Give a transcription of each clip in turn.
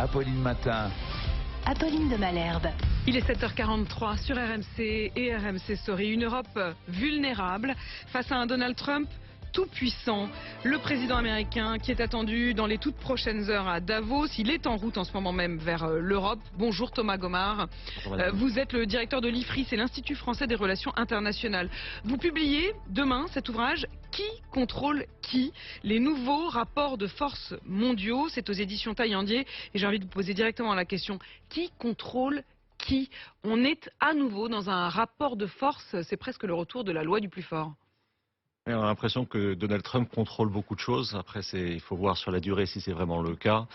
Apolline Matin. Apolline de Malherbe. Il est 7h43 sur RMC et RMC Story. Une Europe vulnérable face à un Donald Trump tout puissant. Le président américain qui est attendu dans les toutes prochaines heures à Davos. Il est en route en ce moment même vers l'Europe. Bonjour Thomas Gomard. Vous êtes le directeur de l'IFRI, c'est l'Institut français des relations internationales. Vous publiez demain cet ouvrage Qui contrôle qui? Les nouveaux rapports de force mondiaux. C'est aux éditions Taillandier. Et j'ai envie de vous poser directement la question. Qui contrôle qui? On est à nouveau dans un rapport de force. C'est presque le retour de la loi du plus fort. On a l'impression que Donald Trump contrôle beaucoup de choses. Après, il faut voir sur la durée si c'est vraiment le cas.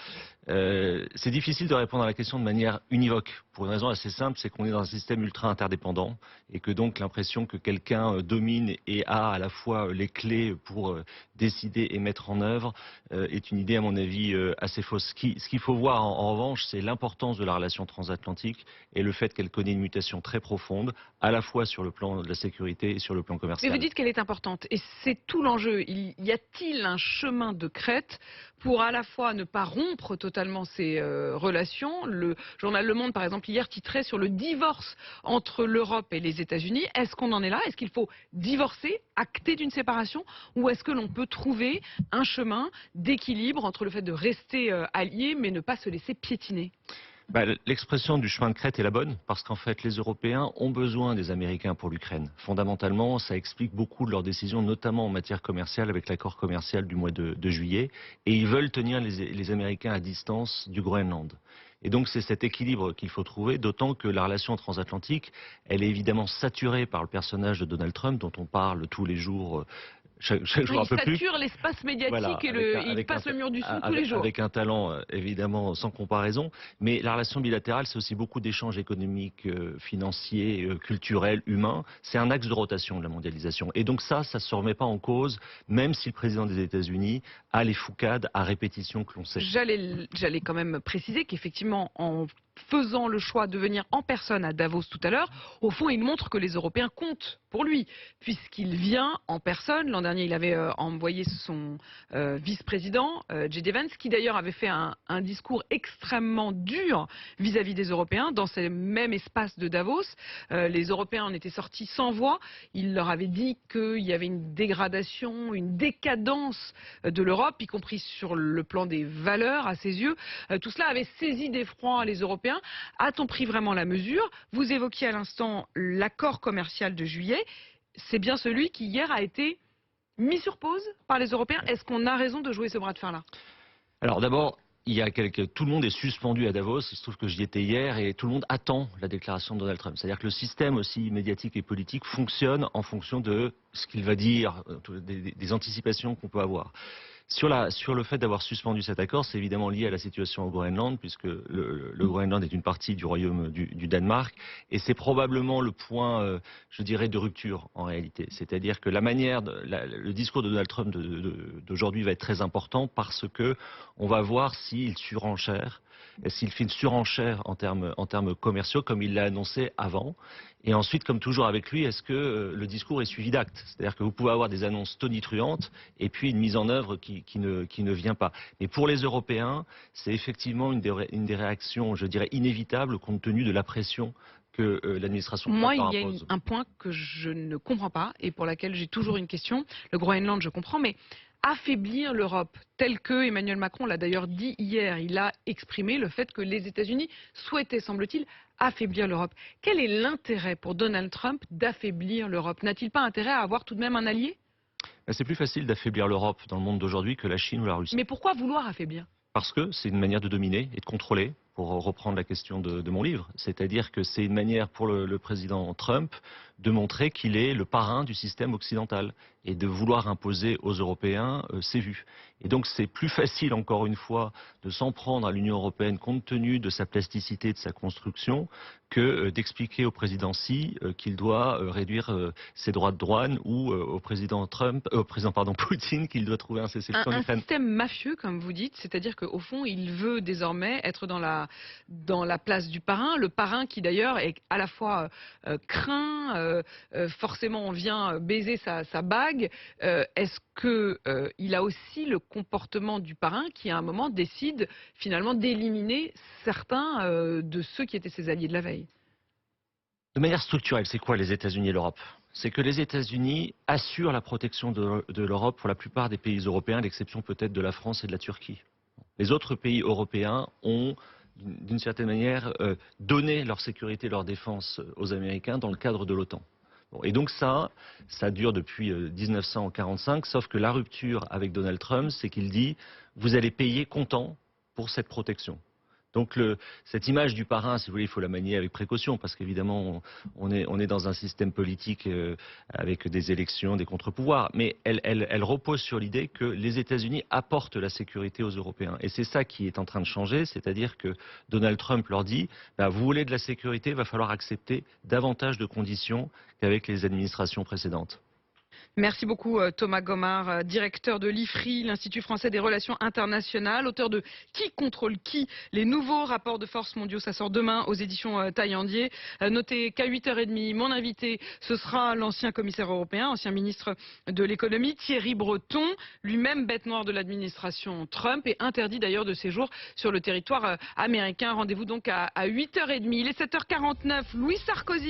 C'est difficile de répondre à la question de manière univoque. Pour une raison assez simple, c'est qu'on est dans un système ultra interdépendant et que donc l'impression que quelqu'un domine et a à la fois les clés pour décider et mettre en œuvre est une idée à mon avis assez fausse. Ce qu'il faut voir en revanche, c'est l'importance de la relation transatlantique et le fait qu'elle connaît une mutation très profonde, à la fois sur le plan de la sécurité et sur le plan commercial. Mais vous dites qu'elle est importante et c'est tout l'enjeu. Y a-t-il un chemin de crête pour à la fois ne pas rompre totalement ces relations? Le journal Le Monde, par exemple, hier titrait sur le divorce entre l'Europe et les États-Unis. Est-ce qu'on en est là? Est-ce qu'il faut divorcer, acter d'une séparation? Ou est-ce que l'on peut trouver un chemin d'équilibre entre le fait de rester alliés mais ne pas se laisser piétiner? L'expression du chemin de crête est la bonne, parce qu'en fait, les Européens ont besoin des Américains pour l'Ukraine. Fondamentalement, ça explique beaucoup de leurs décisions, notamment en matière commerciale, avec l'accord commercial du mois de juillet. Et ils veulent tenir les Américains à distance du Groenland. Et donc, c'est cet équilibre qu'il faut trouver, d'autant que la relation transatlantique, elle est évidemment saturée par le personnage de Donald Trump, dont on parle tous les jours. Chaque jour un peu plus. Il sature l'espace médiatique voilà, et il passe le mur du Sud tous les jours. Avec un talent évidemment sans comparaison. Mais la relation bilatérale, c'est aussi beaucoup d'échanges économiques, financiers, culturels, humains. C'est un axe de rotation de la mondialisation. Et donc ça ne se remet pas en cause, même si le président des États-Unis a les foucades à répétition que l'on sait. J'allais quand même préciser qu'effectivement, en faisant le choix de venir en personne à Davos tout à l'heure, au fond, il montre que les Européens comptent pour lui, puisqu'il vient en personne. L'an dernier, il avait envoyé son vice-président, J.D. Vance, qui d'ailleurs avait fait un discours extrêmement dur vis-à-vis des Européens dans ce même espace de Davos. Les Européens en étaient sortis sans voix. Il leur avait dit qu'il y avait une dégradation, une décadence de l'Europe, y compris sur le plan des valeurs, à ses yeux. Tout cela avait saisi d'effroi les Européens. A-t-on pris vraiment la mesure? Vous évoquiez à l'instant l'accord commercial de juillet. C'est bien celui qui hier a été mis sur pause par les Européens. Est-ce qu'on a raison de jouer ce bras de fer-là? Alors d'abord, tout le monde est suspendu à Davos. Il se trouve que j'y étais hier et tout le monde attend la déclaration de Donald Trump. C'est-à-dire que le système aussi médiatique et politique fonctionne en fonction de ce qu'il va dire, des anticipations qu'on peut avoir. Sur le fait d'avoir suspendu cet accord, c'est évidemment lié à la situation au Groenland, puisque le Groenland est une partie du royaume du Danemark, et c'est probablement le point, je dirais, de rupture en réalité. C'est-à-dire que le discours de Donald Trump d'aujourd'hui va être très important parce que on va voir s'il surenchère. S'il fait une surenchère en termes commerciaux, comme il l'a annoncé avant. Et ensuite, comme toujours avec lui, est-ce que le discours est suivi d'actes? C'est-à-dire que vous pouvez avoir des annonces tonitruantes et puis une mise en œuvre qui ne vient pas. Mais pour les Européens, c'est effectivement une des réactions, je dirais, inévitables compte tenu de la pression que l'administration Trump impose. Moi, il y a un point que je ne comprends pas et pour laquelle j'ai toujours une question. Le Groenland, je comprends, mais affaiblir l'Europe, tel que Emmanuel Macron l'a d'ailleurs dit hier, il a exprimé le fait que les États-Unis souhaitaient, semble-t-il, affaiblir l'Europe. Quel est l'intérêt pour Donald Trump d'affaiblir l'Europe? N'a-t-il pas intérêt à avoir tout de même un allié? C'est plus facile d'affaiblir l'Europe dans le monde d'aujourd'hui que la Chine ou la Russie. Mais pourquoi vouloir affaiblir? Parce que c'est une manière de dominer et de contrôler, pour reprendre la question de mon livre. C'est-à-dire que c'est une manière pour le président Trump de montrer qu'il est le parrain du système occidental et de vouloir imposer aux Européens ses vues. Et donc c'est plus facile, encore une fois, de s'en prendre à l'Union européenne compte tenu de sa plasticité, de sa construction, que d'expliquer au président Xi qu'il doit réduire ses droits de douane ou au président Poutine qu'il doit trouver un cessez-le-feu en Ukraine. Un système mafieux, comme vous dites, c'est-à-dire qu'au fond, il veut désormais être dans la la place du parrain. Le parrain qui d'ailleurs est à la fois craint, forcément on vient baiser sa bague. Est-ce qu'il a aussi le comportement du parrain qui à un moment décide finalement d'éliminer certains de ceux qui étaient ses alliés de la veille? De manière structurelle, c'est quoi les États-Unis et l'Europe? C'est que les États-Unis assurent la protection de l'Europe pour la plupart des pays européens, à l'exception peut-être de la France et de la Turquie. Les autres pays européens ont, d'une certaine manière, donné leur sécurité, leur défense aux Américains dans le cadre de l'OTAN. Bon, et donc ça dure depuis 1945, sauf que la rupture avec Donald Trump, c'est qu'il dit « vous allez payer comptant pour cette protection ». Donc cette image du parrain, si vous voulez, il faut la manier avec précaution, parce qu'évidemment, on est dans un système politique avec des élections, des contre-pouvoirs, mais elle repose sur l'idée que les États-Unis apportent la sécurité aux Européens. Et c'est ça qui est en train de changer, c'est-à-dire que Donald Trump leur dit, vous voulez de la sécurité, il va falloir accepter davantage de conditions qu'avec les administrations précédentes. Merci beaucoup Thomas Gomard, directeur de l'IFRI, l'Institut français des relations internationales, auteur de Qui contrôle qui? Les nouveaux rapports de force mondiaux. Ça sort demain aux éditions Taillandier. Notez qu'à 8h30, mon invité, ce sera l'ancien commissaire européen, ancien ministre de l'économie, Thierry Breton, lui-même bête noire de l'administration Trump et interdit d'ailleurs de séjour sur le territoire américain. Rendez-vous donc à 8h30. Il est 7h49. Louis Sarkozy